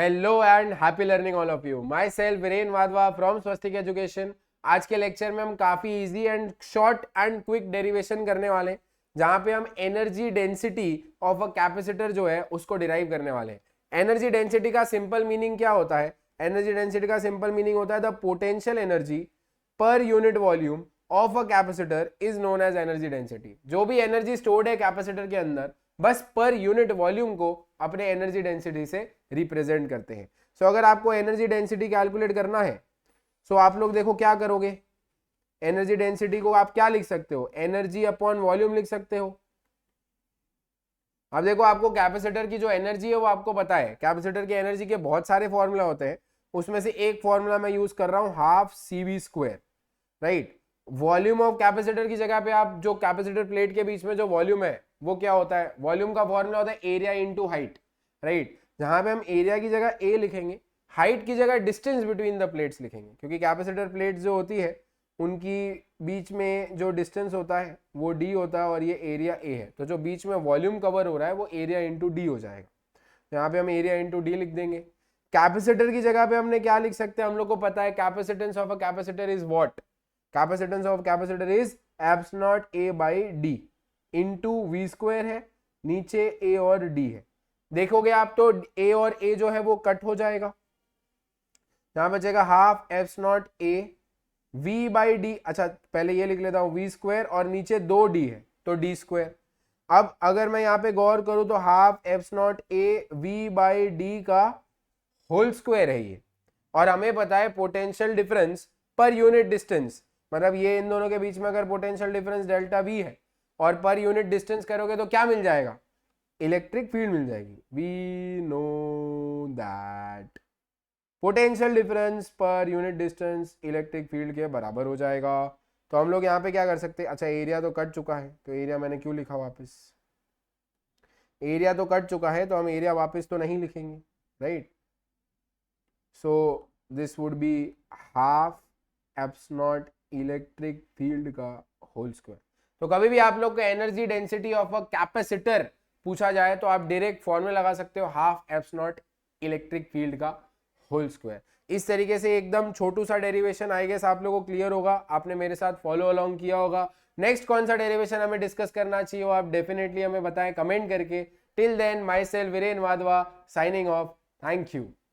Hello and happy learning all of you. My self Viren Wadhwa from Swastik education. आज के lecture में हम काफी easy and short and quick derivation करने वाले हैं, जहां पे हम energy density of a capacitor जो है उसको डिराइव करने वाले हैं। एनर्जी डेंसिटी का सिंपल मीनिंग क्या होता है? एनर्जी डेंसिटी का सिंपल मीनिंग होता है the potential energy per unit volume of a capacitor is known as energy density. जो भी एनर्जी स्टोर्ड है कैपेसिटर के अंदर, बस पर यूनिट वॉल्यूम को अपने एनर्जी डेंसिटी से रिप्रेजेंट करते हैं। सो अगर आपको एनर्जी डेंसिटी कैलकुलेट करना है, सो आप लोग देखो क्या करोगे। एनर्जी डेंसिटी को आप क्या लिख सकते हो? एनर्जी अपॉन वॉल्यूम लिख सकते हो। अब देखो, आपको कैपेसिटर की जो एनर्जी है वो आपको पता है। कैपेसिटर की एनर्जी के बहुत सारे फॉर्मूला होते हैं, उसमें से एक फॉर्मूला मैं यूज कर रहा हूं, half CV square, right. Volume of capacitor की जगह पे आप जो कैपेसिटर प्लेट के बीच में जो वॉल्यूम है वो क्या होता है? वॉल्यूम का फॉर्मूला होता है एरिया इंटू हाइट, राइट। जहां पे हम एरिया की जगह ए लिखेंगे, हाइट की जगह डिस्टेंस बिटवीन द प्लेट्स लिखेंगे, क्योंकि कैपेसिटर प्लेट जो होती है उनकी बीच में जो डिस्टेंस होता है वो d होता है और ये एरिया a है। तो जो बीच में वॉल्यूम कवर हो रहा है वो एरिया इंटू डी हो जाएगा। यहाँ पे हम एरिया इंटू डी लिख देंगे। कैपेसिटर की जगह पे हमने क्या लिख सकते हैं? हम लोग को पता है capacitance of a capacitor is what? Capacitance of capacitor is eps naught A by D into V square है, नीचे ए और डी है। देखोगे आप तो ए और ए जो है वो कट हो जाएगा, यहां बचेगा half apps naught A V by D. अच्छा, पहले ये लिख लेता हूं वी स्क्वायर और नीचे 2d है तो डी स्क्वायर। अब अगर मैं यहाँ पे गौर करूं तो half apps naught A V by D का होल स्क्वायर है ये, और हमें पता है potential difference per unit distance, मतलब ये इन दोनों के बीच में अगर पोटेंशियल डिफरेंस डेल्टा वी है और पर यूनिट डिस्टेंस करोगे तो क्या मिल जाएगा? इलेक्ट्रिक फील्ड मिल जाएगी। We know that potential difference per unit distance electric field के बराबर हो जाएगा। तो हम लोग यहाँ पे क्या कर सकते हैं? अच्छा, एरिया तो कट चुका है तो एरिया मैंने क्यों लिखा वापस? एरिया तो कट चुका है तो हम एरिया वापस तो नहीं लिखेंगे, right. So this would be half apps not electric field का होल स्क्वायर। तो कभी भी आप लोग को energy density of a capacitor पूछा जाए तो आप डायरेक्ट फॉर्मूला लगा सकते हो, half apps not electric field का होल स्क्वायर। इस तरीके से एकदम छोटू सा डेरिवेशन आई गेस आप लोगों को क्लियर होगा, आपने मेरे साथ फॉलो अलोंग किया होगा। नेक्स्ट कौन सा डेरिवेशन हमें डिस्कस करना चाहिए वो आप डेफिनेटली हमें बताएं कमेंट करके। Till then, myself Viren Wadhwa signing off. Thank you.